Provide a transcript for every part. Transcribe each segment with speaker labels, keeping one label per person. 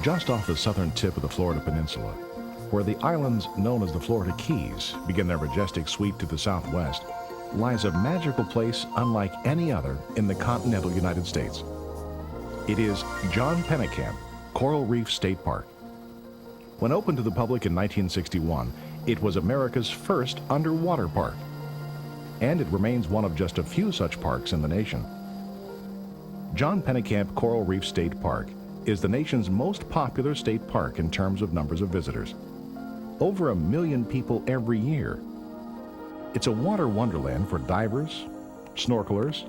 Speaker 1: Just off the southern tip of the Florida Peninsula, where the islands known as the Florida Keys begin their majestic sweep to the southwest, lies a magical place unlike any other in the continental United States. It is John Pennekamp Coral Reef State Park. When opened to the public in 1961, it was America's first underwater park, and it remains one of just a few such parks in the nation. John Pennekamp Coral Reef State Park is the nation's most popular state park in terms of numbers of visitors. Over 1 million people every year. It's a water wonderland for divers, snorkelers,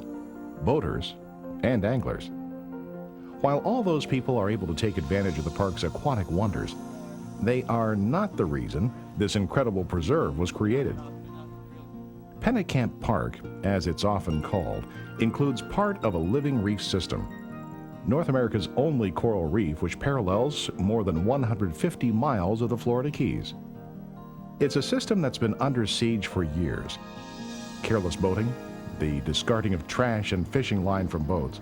Speaker 1: boaters, and anglers. While all those people are able to take advantage of the park's aquatic wonders, they are not the reason this incredible preserve was created. Pennekamp Park, as it's often called, includes part of a living reef system, North America's only coral reef, which parallels more than 150 miles of the Florida Keys. It's a system that's been under siege for years. Careless boating, the discarding of trash and fishing line from boats,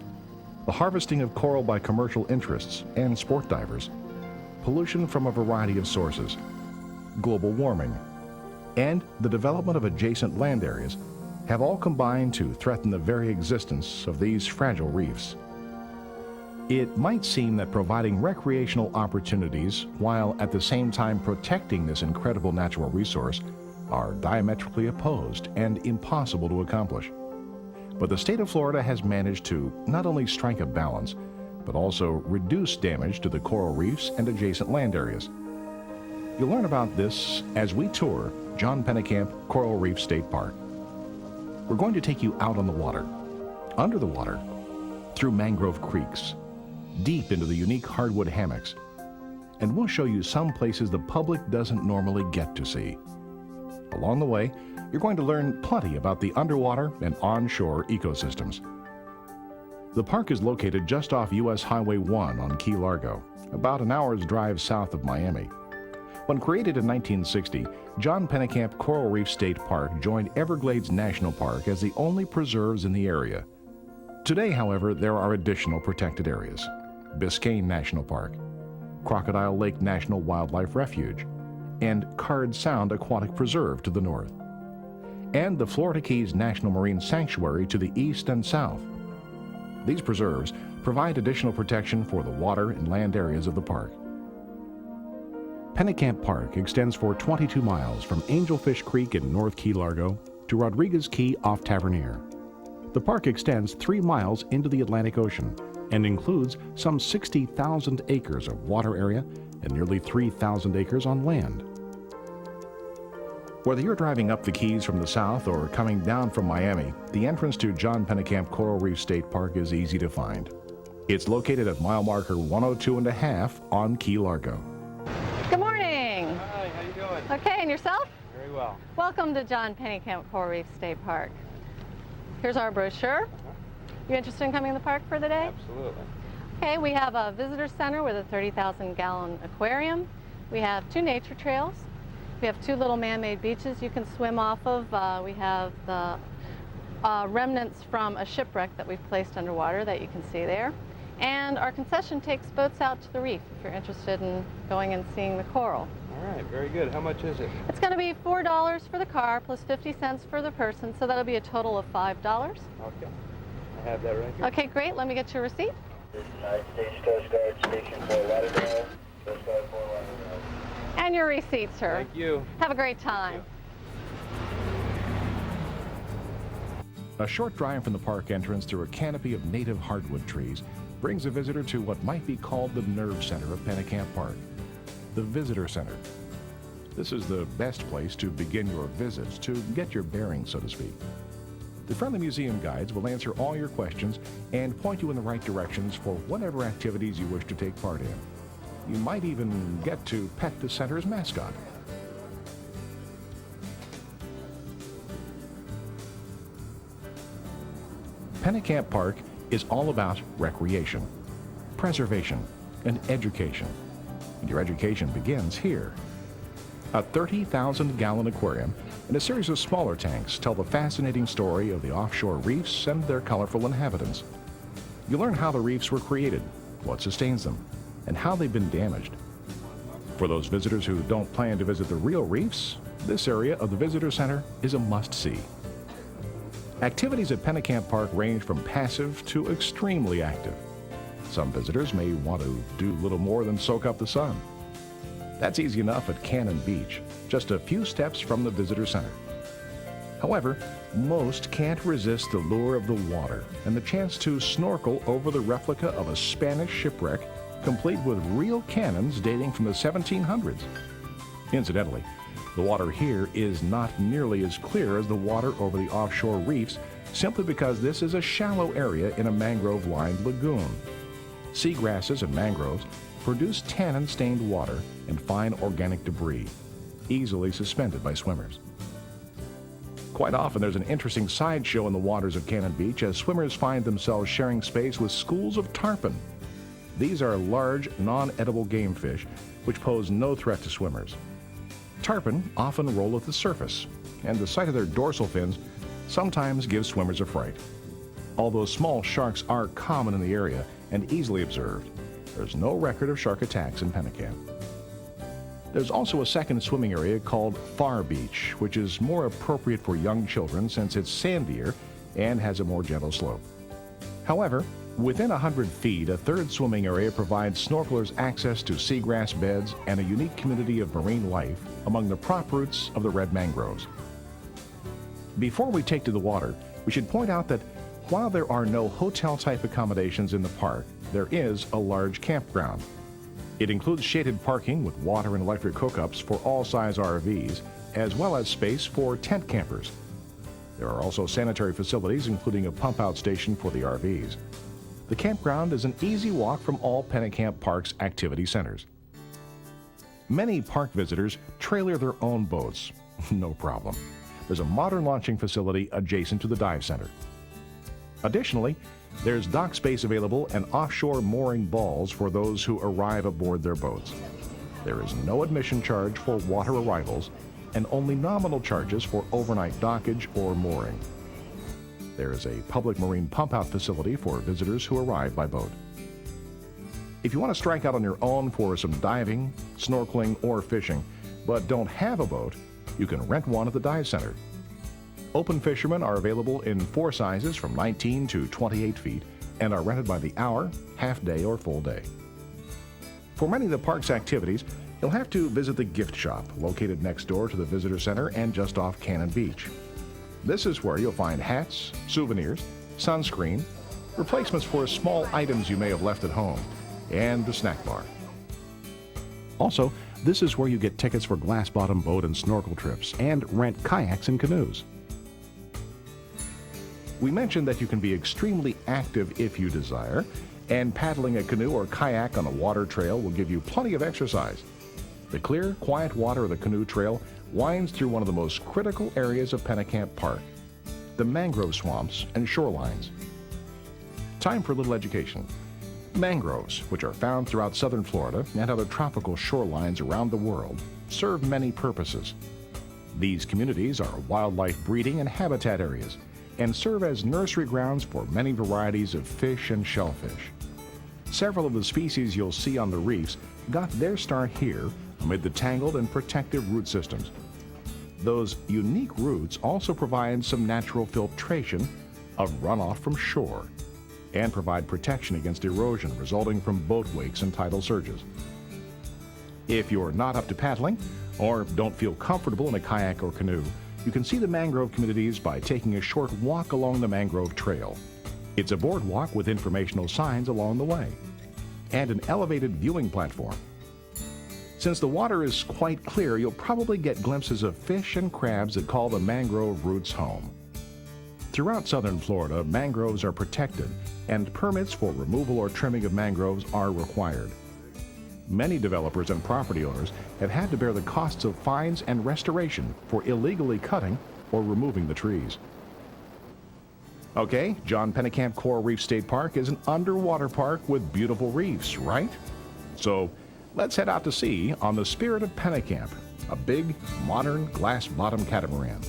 Speaker 1: the harvesting of coral by commercial interests and sport divers, pollution from a variety of sources, global warming, and the development of adjacent land areas have all combined to threaten the very existence of these fragile reefs. It might seem that providing recreational opportunities while at the same time protecting this incredible natural resource are diametrically opposed and impossible to accomplish. But the state of Florida has managed to not only strike a balance, but also reduce damage to the coral reefs and adjacent land areas. You'll learn about this as we tour John Pennekamp Coral Reef State Park. We're going to take you out on the water, under the water, through mangrove creeks, deep into the unique hardwood hammocks, and we'll show you some places the public doesn't normally get to see. Along the way, you're going to learn plenty about the underwater and onshore ecosystems. The park is located just off US Highway 1 on Key Largo, about an hour's drive south of Miami. When created in 1960, John Pennekamp Coral Reef State Park joined Everglades National Park as the only preserves in the area. Today, however, there are additional protected areas. Biscayne National Park, Crocodile Lake National Wildlife Refuge, and Card Sound Aquatic Preserve to the north, and the Florida Keys National Marine Sanctuary to the east and south. These preserves provide additional protection for the water and land areas of the park. Pennekamp Park extends for 22 miles from Angelfish Creek in North Key Largo to Rodriguez Key off Tavernier. The park extends 3 miles into the Atlantic Ocean and includes some 60,000 acres of water area and nearly 3,000 acres on land. Whether you're driving up the Keys from the south or coming down from Miami, the entrance to John Pennekamp Coral Reef State Park is easy to find. It's located at mile marker 102.5 on Key Largo.
Speaker 2: Good morning.
Speaker 3: Hi, how you doing?
Speaker 2: Okay, and yourself?
Speaker 3: Very well.
Speaker 2: Welcome to John Pennekamp Coral Reef State Park. Here's our brochure. You interested in coming to the park for the day?
Speaker 3: Absolutely.
Speaker 2: Okay, we have a visitor center with a 30,000-gallon aquarium. We have 2 nature trails. We have 2 little man-made beaches you can swim off of. We have the remnants from a shipwreck that we've placed underwater that you can see there. And our concession takes boats out to the reef if you're interested in going and seeing the coral.
Speaker 3: All right, very good. How much is it?
Speaker 2: It's going to be $4 for the car plus 50 cents for the person, so that'll be a total of $5.
Speaker 3: Okay. I have that right here.
Speaker 2: Okay, great. Let me get your receipt.
Speaker 4: This is United States Coast Guard Station 4 Lauderdale. Coast Guard 4 Lauderdale.
Speaker 2: And your receipt, sir.
Speaker 3: Thank you.
Speaker 2: Have a great time.
Speaker 1: A short drive from the park entrance through a canopy of native hardwood trees brings a visitor to what might be called the nerve center of Pennekamp Park, the Visitor Center. This is the best place to begin your visits, to get your bearings, so to speak. The friendly museum guides will answer all your questions and point you in the right directions for whatever activities you wish to take part in. You might even get to pet the center's mascot. Pennekamp Park is all about recreation, preservation, and education. And your education begins here. A 30,000-gallon aquarium and a series of smaller tanks tell the fascinating story of the offshore reefs and their colorful inhabitants. You learn how the reefs were created, what sustains them, and how they've been damaged. For those visitors who don't plan to visit the real reefs, this area of the visitor center is a must-see. Activities at Pennekamp Park range from passive to extremely active. Some visitors may want to do little more than soak up the sun. That's easy enough at Cannon Beach, just a few steps from the visitor center. However, most can't resist the lure of the water and the chance to snorkel over the replica of a Spanish shipwreck complete with real cannons dating from the 1700s. Incidentally, the water here is not nearly as clear as the water over the offshore reefs simply because this is a shallow area in a mangrove-lined lagoon. Seagrasses and mangroves produce tannin-stained water and fine organic debris, easily suspended by swimmers. Quite often there's an interesting sideshow in the waters of Cannon Beach as swimmers find themselves sharing space with schools of tarpon. These are large, non-edible game fish which pose no threat to swimmers. Tarpon often roll at the surface, and the sight of their dorsal fins sometimes gives swimmers a fright. Although small sharks are common in the area and easily observed, there's no record of shark attacks in Pennekamp. There's also a second swimming area called Far Beach, which is more appropriate for young children since it's sandier and has a more gentle slope. However, within 100 feet, a third swimming area provides snorkelers access to seagrass beds and a unique community of marine life among the prop roots of the red mangroves. Before we take to the water, we should point out that while there are no hotel-type accommodations in the park, there is a large campground. It includes shaded parking with water and electric hookups for all size RVs, as well as space for tent campers. There are also sanitary facilities, including a pump-out station for the RVs. The campground is an easy walk from all Pennekamp Park's activity centers. Many park visitors trailer their own boats. No problem. There's a modern launching facility adjacent to the dive center. Additionally, there's dock space available and offshore mooring balls for those who arrive aboard their boats. There is no admission charge for water arrivals and only nominal charges for overnight dockage or mooring. There is a public marine pump-out facility for visitors who arrive by boat. If you want to strike out on your own for some diving, snorkeling, or fishing, but don't have a boat, you can rent one at the dive center. Open fishermen are available in 4 sizes from 19 to 28 feet and are rented by the hour, half day, or full day. For many of the park's activities, you'll have to visit the gift shop located next door to the visitor center and just off Cannon Beach. This is where you'll find hats, souvenirs, sunscreen, replacements for small items you may have left at home, and the snack bar. Also, this is where you get tickets for glass-bottom boat and snorkel trips and rent kayaks and canoes. We mentioned that you can be extremely active if you desire, and paddling a canoe or kayak on a water trail will give you plenty of exercise. The clear, quiet water of the canoe trail winds through one of the most critical areas of Pennekamp Park, the mangrove swamps and shorelines. Time for a little education. Mangroves, which are found throughout southern Florida and other tropical shorelines around the world, serve many purposes. These communities are wildlife breeding and habitat areas and serve as nursery grounds for many varieties of fish and shellfish. Several of the species you'll see on the reefs got their start here amid the tangled and protective root systems. Those unique roots also provide some natural filtration of runoff from shore and provide protection against erosion resulting from boat wakes and tidal surges. If you're not up to paddling or don't feel comfortable in a kayak or canoe, you can see the mangrove communities by taking a short walk along the mangrove trail. It's a boardwalk with informational signs along the way and an elevated viewing platform. Since the water is quite clear, you'll probably get glimpses of fish and crabs that call the mangrove roots home. Throughout southern Florida, mangroves are protected and permits for removal or trimming of mangroves are required. Many developers and property owners have had to bear the costs of fines and restoration for illegally cutting or removing the trees. Okay, John Pennekamp Coral Reef State Park is an underwater park with beautiful reefs, right? So let's head out to sea on the Spirit of Pennekamp, a big, modern, glass-bottom catamaran.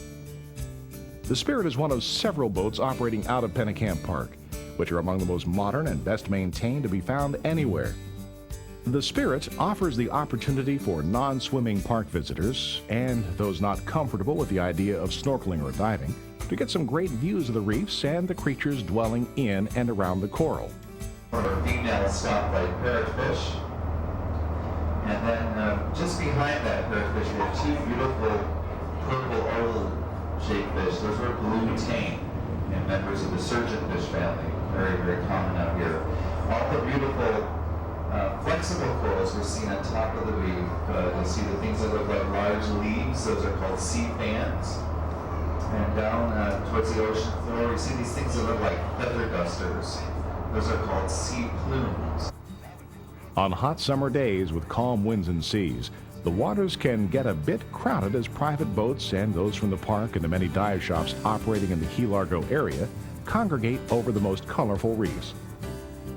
Speaker 1: The Spirit is one of several boats operating out of Pennekamp Park, which are among the most modern and best maintained to be found anywhere. The Spirit offers the opportunity for non-swimming park visitors and those not comfortable with the idea of snorkeling or diving to get some great views of the reefs and the creatures dwelling in and around the coral.
Speaker 5: A female stoplight parrotfish. And then just behind that parrotfish, we have two beautiful purple oval-shaped fish. Those are blue tang and members of the surgeonfish family. Very, very common out here. All the beautiful flexible corals we're seeing on top of the reef. You'll see the things that look like large leaves. Those are called sea fans. And down towards the ocean floor, we see these things that look like feather dusters. Those are called sea plumes.
Speaker 1: On hot summer days with calm winds and seas, the waters can get a bit crowded as private boats and those from the park and the many dive shops operating in the Key Largo area congregate over the most colorful reefs.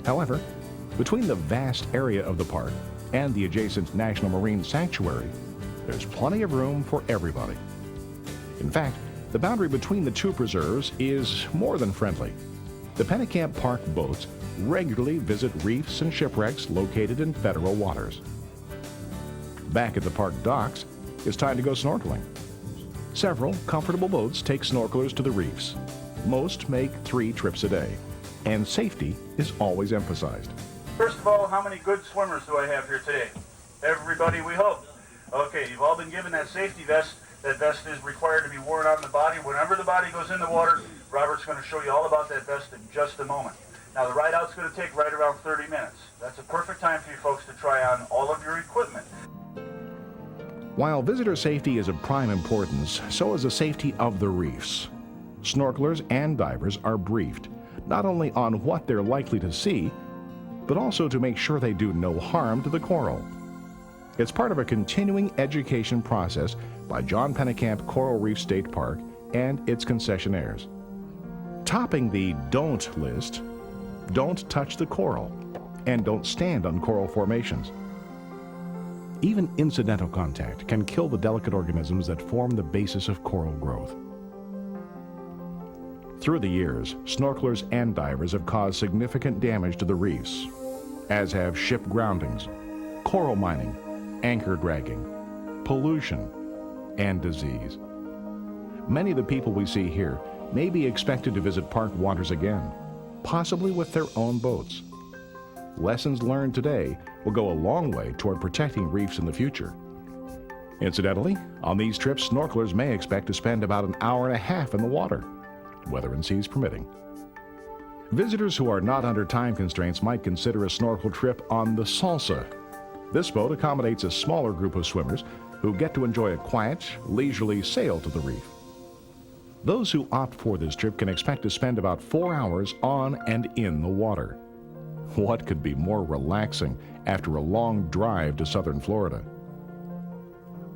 Speaker 1: However, between the vast area of the park and the adjacent National Marine Sanctuary, there's plenty of room for everybody. In fact, the boundary between the two preserves is more than friendly. The Pennekamp Park boats regularly visit reefs and shipwrecks located in federal waters. Back at the park docks, it's time to go snorkeling. Several comfortable boats take snorkelers to the reefs. Most make 3 trips a day, and safety is always emphasized.
Speaker 6: First of all, how many good swimmers do I have here today? Everybody, we hope. Okay, you've all been given that safety vest. That vest is required to be worn on the body. Whenever the body goes in the water, Robert's going to show you all about that vest in just a moment. Now, the ride out's going to take right around 30 minutes. That's a perfect time for you folks to try on all of your equipment.
Speaker 1: While visitor safety is of prime importance, so is the safety of the reefs. Snorkelers and divers are briefed, not only on what they're likely to see, but also to make sure they do no harm to the coral. It's part of a continuing education process by John Pennekamp Coral Reef State Park and its concessionaires. Topping the don't list, don't touch the coral and don't stand on coral formations. Even incidental contact can kill the delicate organisms that form the basis of coral growth. Through the years, snorkelers and divers have caused significant damage to the reefs, as have ship groundings, coral mining, anchor dragging, pollution, and disease. Many of the people we see here may be expected to visit park waters again, possibly with their own boats. Lessons learned today will go a long way toward protecting reefs in the future. Incidentally, on these trips, snorkelers may expect to spend about an hour and a half in the water, weather and seas permitting. Visitors who are not under time constraints might consider a snorkel trip on the Salsa. This boat accommodates a smaller group of swimmers who get to enjoy a quiet, leisurely sail to the reef. Those who opt for this trip can expect to spend about 4 hours on and in the water. What could be more relaxing after a long drive to southern Florida?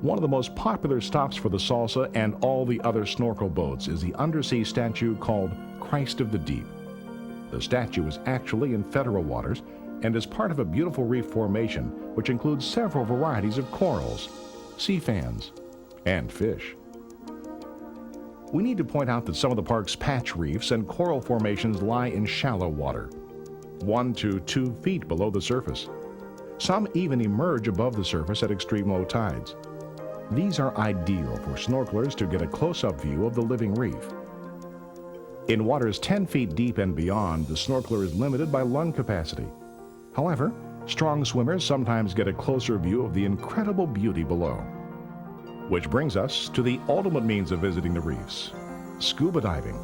Speaker 1: One of the most popular stops for the Salsa and all the other snorkel boats is the undersea statue called Christ of the Deep. The statue is actually in federal waters and is part of a beautiful reef formation which includes several varieties of corals, sea fans, and fish. We need to point out that some of the park's patch reefs and coral formations lie in shallow water, 1 to 2 feet below the surface. Some even emerge above the surface at extreme low tides. These are ideal for snorkelers to get a close-up view of the living reef. In waters 10 feet deep and beyond, the snorkeler is limited by lung capacity. However, strong swimmers sometimes get a closer view of the incredible beauty below. Which brings us to the ultimate means of visiting the reefs, scuba diving.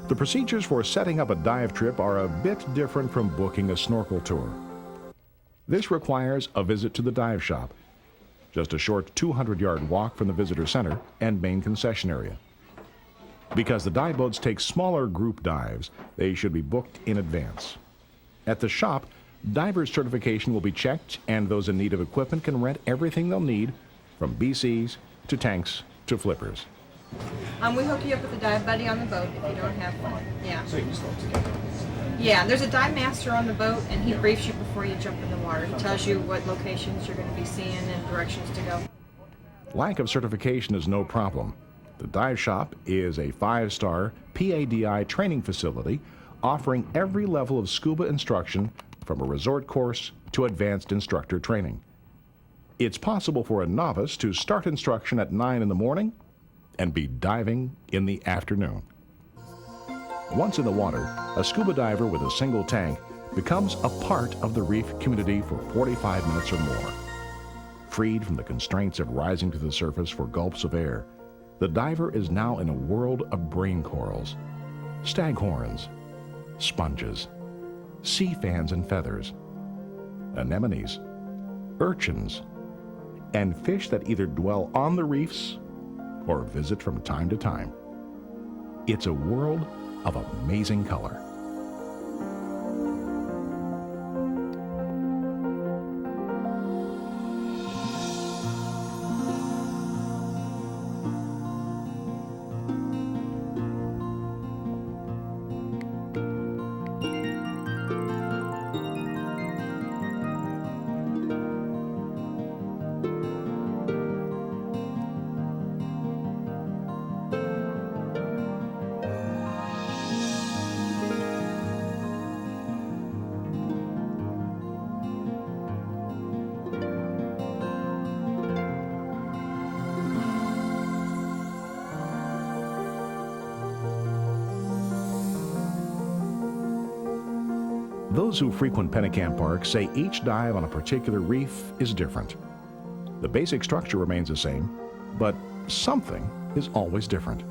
Speaker 1: The procedures for setting up a dive trip are a bit different from booking a snorkel tour. This requires a visit to the dive shop, just a short 200-yard walk from the visitor center and main concession area. Because the dive boats take smaller group dives, they should be booked in advance. At the shop, diver's certification will be checked, and those in need of equipment can rent everything they'll need, from BCs to tanks to flippers.
Speaker 7: We hook you up with a dive buddy on the boat if you don't have one. Yeah. So you just go together. Yeah, there's a dive master on the boat, and he briefs you before you jump in the water. He tells you what locations you're going to be seeing and directions to go.
Speaker 1: Lack of certification is no problem. The dive shop is a 5-star PADI training facility offering every level of scuba instruction from a resort course to advanced instructor training. It's possible for a novice to start instruction at 9 in the morning and be diving in the afternoon. Once in the water, a scuba diver with a single tank becomes a part of the reef community for 45 minutes or more. Freed from the constraints of rising to the surface for gulps of air, the diver is now in a world of brain corals, staghorns, sponges, sea fans and feathers, anemones, urchins, and fish that either dwell on the reefs or visit from time to time. It's a world of amazing color. Those who frequent Pennekamp Park say each dive on a particular reef is different. The basic structure remains the same, but something is always different.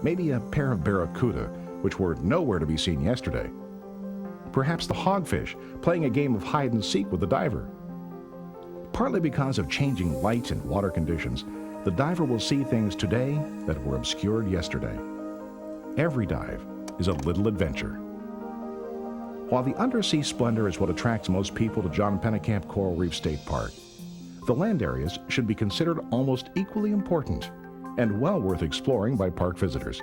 Speaker 1: Maybe a pair of barracuda, which were nowhere to be seen yesterday. Perhaps the hogfish playing a game of hide and seek with the diver. Partly because of changing light and water conditions, the diver will see things today that were obscured yesterday. Every dive is a little adventure. While the undersea splendor is what attracts most people to John Pennekamp Coral Reef State Park, the land areas should be considered almost equally important and well worth exploring by park visitors.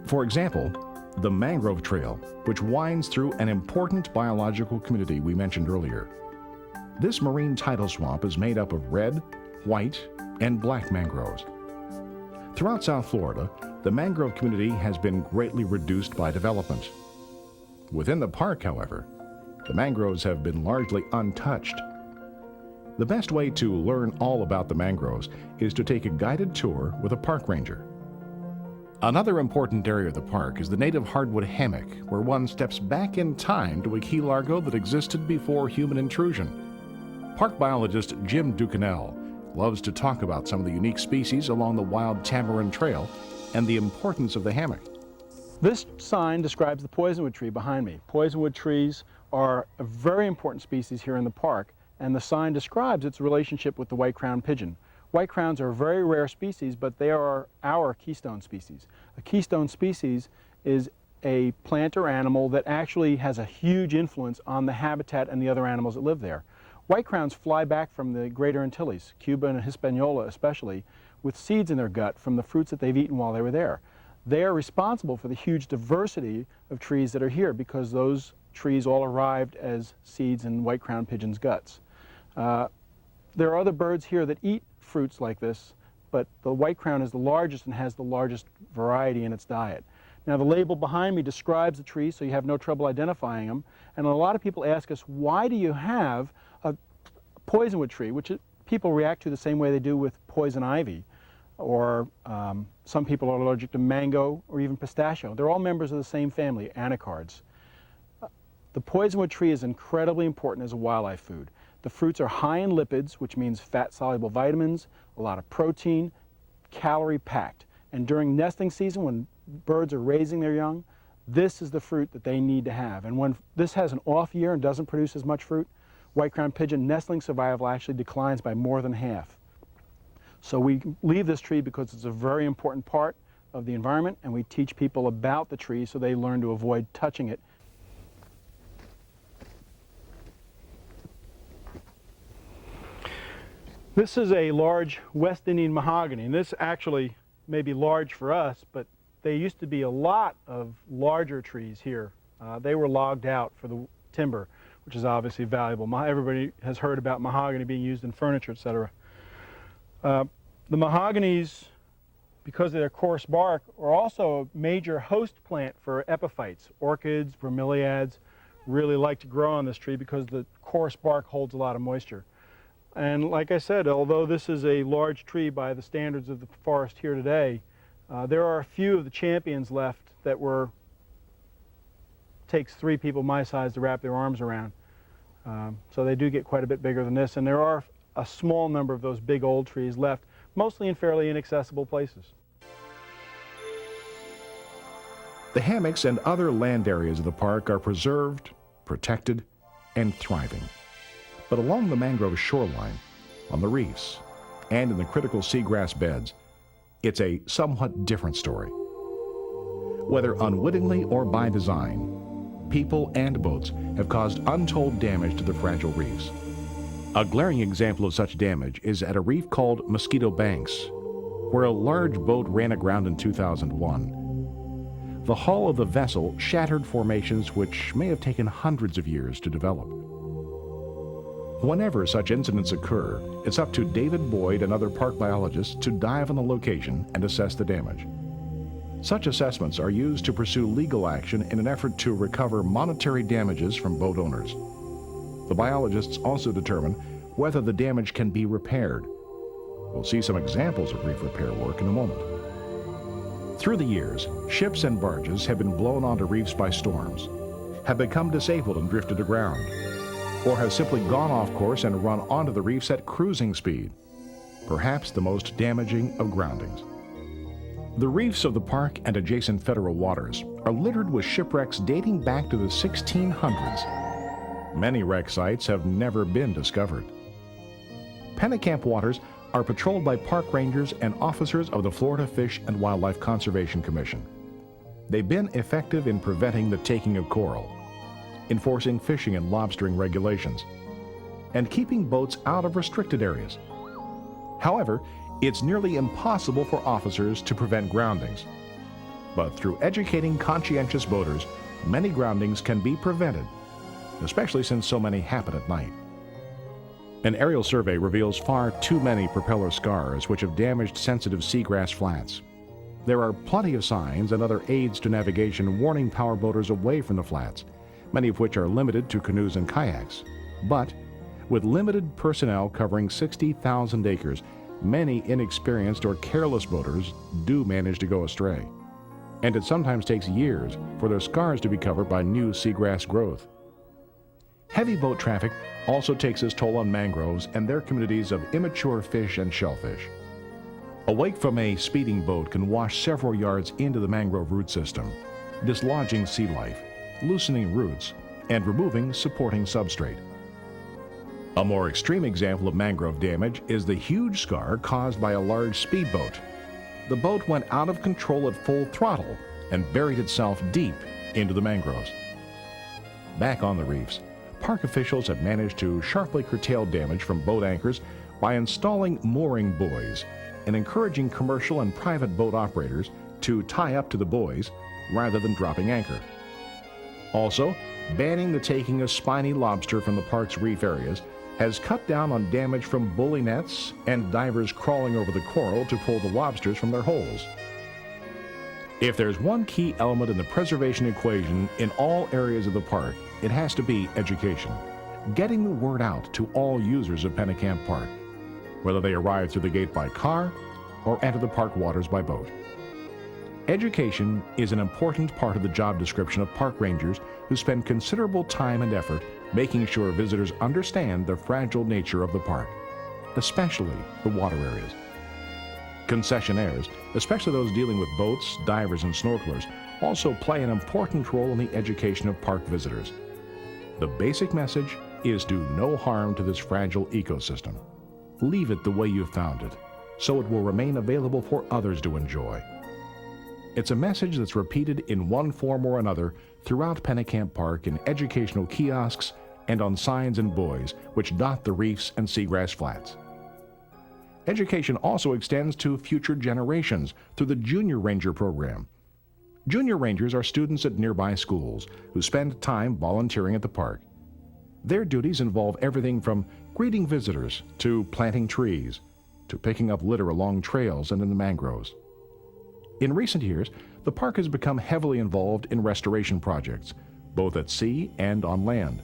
Speaker 1: For example, the mangrove trail, which winds through an important biological community we mentioned earlier. This marine tidal swamp is made up of red, white, and black mangroves. Throughout South Florida, the mangrove community has been greatly reduced by development. Within the park, however, the mangroves have been largely untouched. The best way to learn all about the mangroves is to take a guided tour with a park ranger. Another important area of the park is the native hardwood hammock, where one steps back in time to a key largo that existed before human intrusion. Park biologist Jim Ducanel loves to talk about some of the unique species along the wild tamarind trail and the importance of the hammock.
Speaker 8: This sign describes the poisonwood tree behind me. Poisonwood trees are a very important species here in the park, and the sign describes its relationship with the white-crowned pigeon. White crowns are a very rare species, but they are our keystone species. A keystone species is a plant or animal that actually has a huge influence on the habitat and the other animals that live there. White crowns fly back from the Greater Antilles, Cuba and Hispaniola especially, with seeds in their gut from the fruits that they've eaten while they were there. They are responsible for the huge diversity of trees that are here because those trees all arrived as seeds in white-crowned pigeons' guts. There are other birds here that eat fruits like this, but the white crown is the largest and has the largest variety in its diet. Now the label behind me describes the tree so you have no trouble identifying them, and a lot of people ask us, why do you have a poisonwood tree, which people react to the same way they do with poison ivy, or some people are allergic to mango or even pistachio. They're all members of the same family, anacards. The poisonwood tree is incredibly important as a wildlife food. The fruits are high in lipids, which means fat-soluble vitamins, a lot of protein, calorie-packed. And during nesting season, when birds are raising their young, this is the fruit that they need to have. And when this has an off year and doesn't produce as much fruit, white-crowned pigeon nestling survival actually declines by more than half. So we leave this tree because it's a very important part of the environment, and we teach people about the tree so they learn to avoid touching it. This is a large West Indian mahogany, and this actually may be large for us, but there used to be a lot of larger trees here. They were logged out for the timber, which is obviously valuable. Everybody has heard about mahogany being used in furniture, etc. The mahoganies, because of their coarse bark, are also a major host plant for epiphytes, orchids, bromeliads, really like to grow on this tree because the coarse bark holds a lot of moisture. And like I said, although this is a large tree by the standards of the forest here today, there are a few of the champions left that takes 3 people my size to wrap their arms around. So they do get quite a bit bigger than this, and there are a small number of those big old trees left, mostly in fairly inaccessible places.
Speaker 1: The hammocks and other land areas of the park are preserved, protected, and thriving. But along the mangrove shoreline, on the reefs, and in the critical seagrass beds, it's a somewhat different story. Whether unwittingly or by design, people and boats have caused untold damage to the fragile reefs. A glaring example of such damage is at a reef called Mosquito Banks, where a large boat ran aground in 2001. The hull of the vessel shattered formations which may have taken hundreds of years to develop. Whenever such incidents occur, it's up to David Boyd and other park biologists to dive on the location and assess the damage. Such assessments are used to pursue legal action in an effort to recover monetary damages from boat owners. The biologists also determine whether the damage can be repaired. We'll see some examples of reef repair work in a moment. Through the years, ships and barges have been blown onto reefs by storms, have become disabled and drifted aground, or have simply gone off course and run onto the reefs at cruising speed, perhaps the most damaging of groundings. The reefs of the park and adjacent federal waters are littered with shipwrecks dating back to the 1600s. Many wreck sites have never been discovered. Pennekamp waters are patrolled by park rangers and officers of the Florida Fish and Wildlife Conservation Commission. They've been effective in preventing the taking of coral, enforcing fishing and lobstering regulations, and keeping boats out of restricted areas. However, it's nearly impossible for officers to prevent groundings. But through educating conscientious boaters, many groundings can be prevented, especially since so many happen at night. An aerial survey reveals far too many propeller scars which have damaged sensitive seagrass flats. There are plenty of signs and other aids to navigation warning powerboaters away from the flats, many of which are limited to canoes and kayaks. But with limited personnel covering 60,000 acres, many inexperienced or careless boaters do manage to go astray. And it sometimes takes years for their scars to be covered by new seagrass growth. Heavy boat traffic also takes its toll on mangroves and their communities of immature fish and shellfish. A wake from a speeding boat can wash several yards into the mangrove root system, dislodging sea life, loosening roots, and removing supporting substrate. A more extreme example of mangrove damage is the huge scar caused by a large speedboat. The boat went out of control at full throttle and buried itself deep into the mangroves. Back on the reefs, park officials have managed to sharply curtail damage from boat anchors by installing mooring buoys and encouraging commercial and private boat operators to tie up to the buoys rather than dropping anchor. Also, banning the taking of spiny lobster from the park's reef areas has cut down on damage from bully nets and divers crawling over the coral to pull the lobsters from their holes. If there's one key element in the preservation equation in all areas of the park, it has to be education. Getting the word out to all users of Pennekamp Park, whether they arrive through the gate by car or enter the park waters by boat. Education is an important part of the job description of park rangers who spend considerable time and effort making sure visitors understand the fragile nature of the park, especially the water areas. Concessionaires, especially those dealing with boats, divers, and snorkelers, also play an important role in the education of park visitors. The basic message is do no harm to this fragile ecosystem. Leave it the way you found it, so it will remain available for others to enjoy. It's a message that's repeated in one form or another throughout Pennekamp Park in educational kiosks and on signs and buoys which dot the reefs and seagrass flats. Education also extends to future generations through the Junior Ranger program. Junior Rangers are students at nearby schools who spend time volunteering at the park. Their duties involve everything from greeting visitors to planting trees to picking up litter along trails and in the mangroves. In recent years, the park has become heavily involved in restoration projects, both at sea and on land.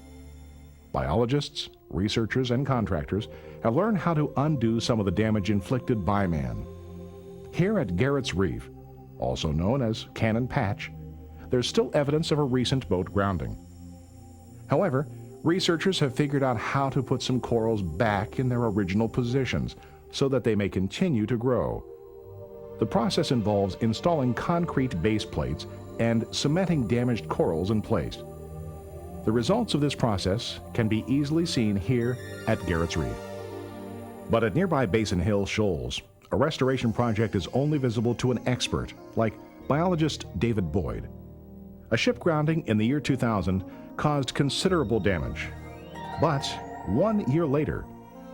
Speaker 1: Biologists, researchers, and contractors have learned how to undo some of the damage inflicted by man. Here at Garrett's Reef, also known as Cannon Patch, there's still evidence of a recent boat grounding. However, researchers have figured out how to put some corals back in their original positions so that they may continue to grow. The process involves installing concrete base plates and cementing damaged corals in place. The results of this process can be easily seen here at Garrett's Reef. But at nearby Basin Hill Shoals, a restoration project is only visible to an expert like biologist David Boyd. A ship grounding in the year 2000 caused considerable damage. But 1 year later,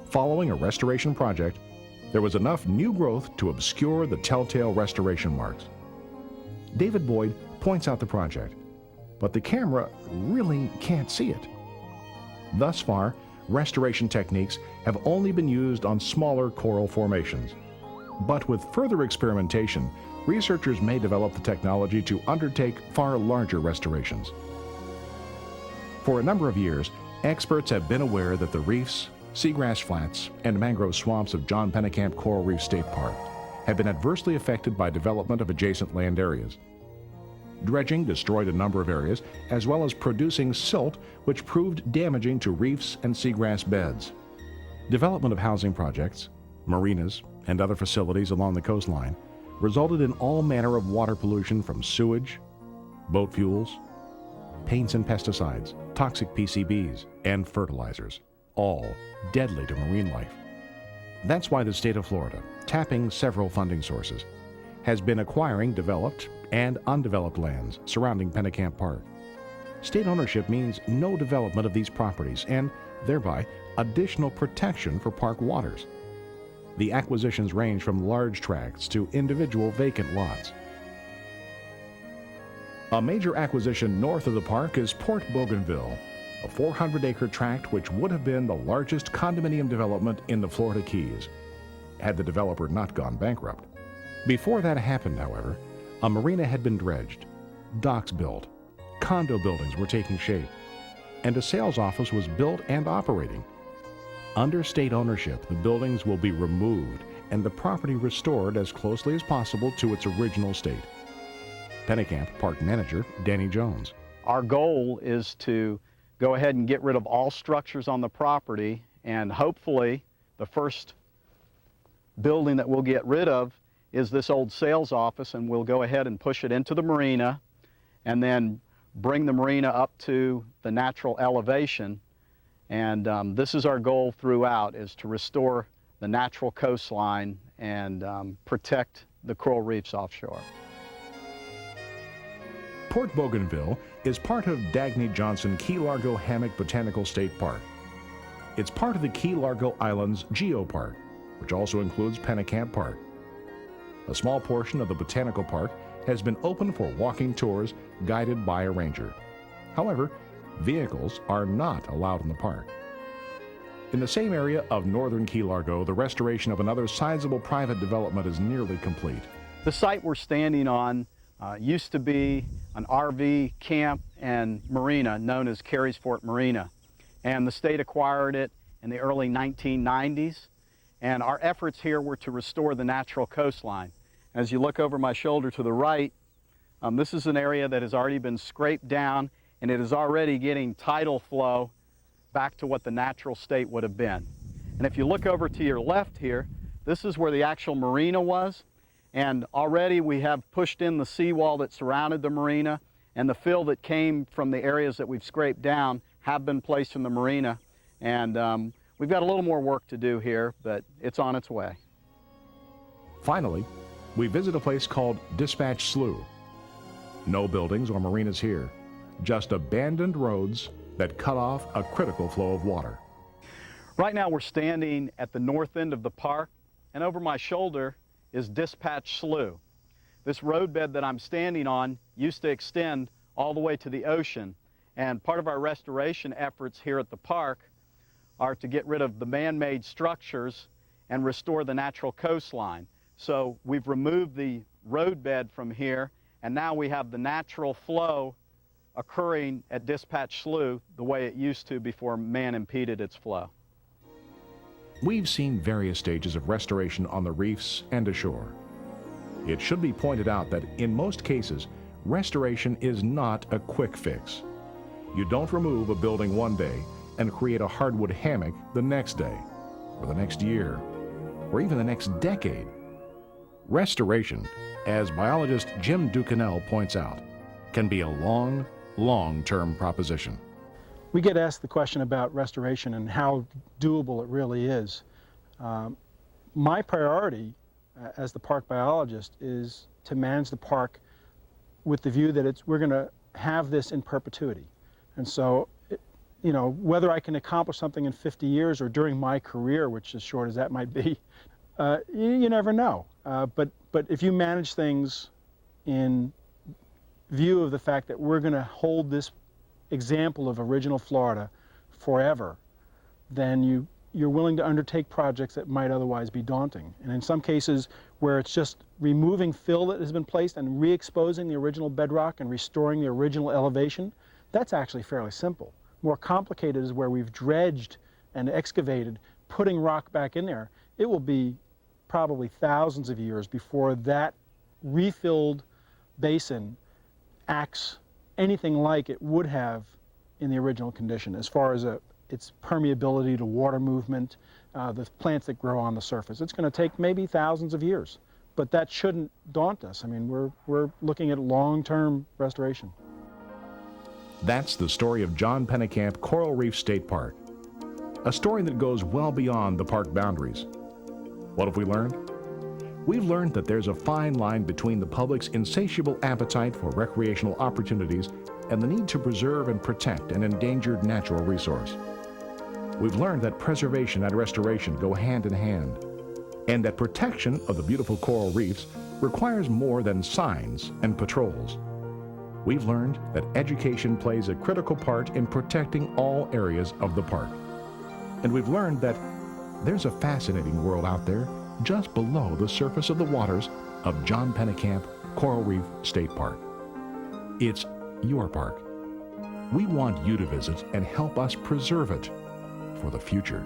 Speaker 1: following a restoration project, there was enough new growth to obscure the telltale restoration marks. David Boyd points out the project, but the camera really can't see it. Thus far, restoration techniques have only been used on smaller coral formations. But with further experimentation, researchers may develop the technology to undertake far larger restorations. For a number of years, experts have been aware that the reefs, seagrass flats, and mangrove swamps of John Pennekamp Coral Reef State Park have been adversely affected by development of adjacent land areas. Dredging destroyed a number of areas, as well as producing silt, which proved damaging to reefs and seagrass beds. Development of housing projects, marinas, and other facilities along the coastline resulted in all manner of water pollution from sewage, boat fuels, paints and pesticides, toxic PCBs, and fertilizers, all deadly to marine life. That's why the state of Florida, tapping several funding sources, has been acquiring developed and undeveloped lands surrounding Pennekamp Park. State ownership means no development of these properties and, thereby, additional protection for park waters. The acquisitions range from large tracts to individual vacant lots. A major acquisition north of the park is Port Bougainville, a 400-acre tract which would have been the largest condominium development in the Florida Keys, had the developer not gone bankrupt. Before that happened, however, a marina had been dredged, docks built, condo buildings were taking shape, and a sales office was built and operating. Under state ownership, the buildings will be removed and the property restored as closely as possible to its original state. Pennekamp Park Manager Danny Jones.
Speaker 9: Our goal is to go ahead and get rid of all structures on the property, and hopefully the first building that we'll get rid of is this old sales office, and we'll go ahead and push it into the marina and then bring the marina up to the natural elevation. And this is our goal throughout, is to restore the natural coastline and protect the coral reefs offshore.
Speaker 1: Port Bougainville is part of Dagny Johnson Key Largo Hammock Botanical State Park. It's part of the Key Largo Islands Geopark, which also includes Pennekamp Park. A small portion of the botanical park has been open for walking tours guided by a ranger. However, vehicles are not allowed in the park. In the same area of northern Key Largo, the restoration of another sizable private development is nearly complete.
Speaker 9: The site we're standing on used to be an RV camp and marina known as Carey's Fort Marina, and the state acquired it in the early 1990s, and our efforts here were to restore the natural coastline. As you look over my shoulder to the right, this is an area that has already been scraped down, and it is already getting tidal flow back to what the natural state would have been. And if you look over to your left here, this is where the actual marina was, and already we have pushed in the seawall that surrounded the marina, and the fill that came from the areas that we've scraped down have been placed in the marina, and we've got a little more work to do here, but it's on its way.
Speaker 1: Finally, we visit a place called Dispatch Slough. No buildings or marinas here, just abandoned roads that cut off a critical flow of water.
Speaker 9: Right now we're standing at the north end of the park, and over my shoulder is Dispatch Slough. This roadbed that I'm standing on used to extend all the way to the ocean, and part of our restoration efforts here at the park are to get rid of the man-made structures and restore the natural coastline. So we've removed the roadbed from here, and now we have the natural flow occurring at Dispatch Slough the way it used to before man impeded its flow.
Speaker 1: We've seen various stages of restoration on the reefs and ashore. It should be pointed out that in most cases, restoration is not a quick fix. You don't remove a building one day and create a hardwood hammock the next day, or the next year, or even the next decade. Restoration, as biologist Jim Ducanel points out, can be a long-term proposition.
Speaker 8: We get asked the question about restoration and how doable it really is. My priority as the park biologist is to manage the park with the view that we're going to have this in perpetuity. And so, you know, whether I can accomplish something in 50 years or during my career, which as short as that might be, you never know. But if you manage things in view of the fact that we're going to hold this example of original Florida forever, then you're willing to undertake projects that might otherwise be daunting. And in some cases where it's just removing fill that has been placed and re-exposing the original bedrock and restoring the original elevation, that's actually fairly simple. More complicated is where we've dredged and excavated, putting rock back in there. It will be probably thousands of years before that refilled basin acts anything like it would have in the original condition as far as its permeability to water movement, the plants that grow on the surface. It's going to take maybe thousands of years, but that shouldn't daunt us. I mean, we're looking at long-term restoration.
Speaker 1: That's the story of John Pennekamp Coral Reef State Park, a story that goes well beyond the park boundaries. What have we learned? We've learned that there's a fine line between the public's insatiable appetite for recreational opportunities and the need to preserve and protect an endangered natural resource. We've learned that preservation and restoration go hand in hand, and that protection of the beautiful coral reefs requires more than signs and patrols. We've learned that education plays a critical part in protecting all areas of the park. And we've learned that there's a fascinating world out there just below the surface of the waters of John Pennekamp Coral Reef State Park. It's your park. We want you to visit and help us preserve it for the future.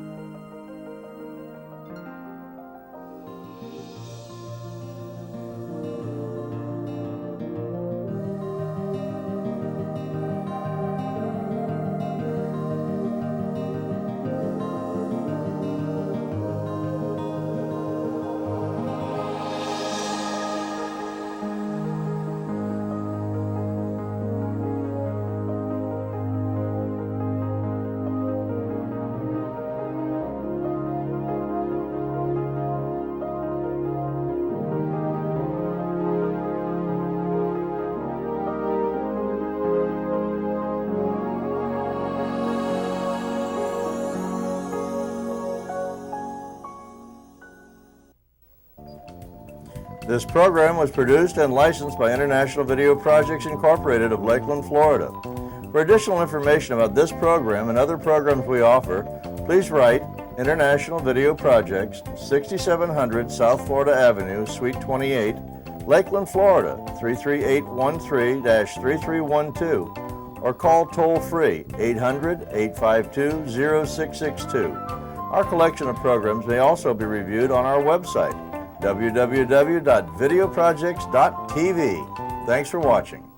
Speaker 10: This program was produced and licensed by International Video Projects Incorporated of Lakeland, Florida. For additional information about this program and other programs we offer, please write International Video Projects, 6700 South Florida Avenue, Suite 28, Lakeland, Florida, 33813-3312, or call toll-free 800-852-0662. Our collection of programs may also be reviewed on our website, www.videoprojects.tv. Thanks for watching.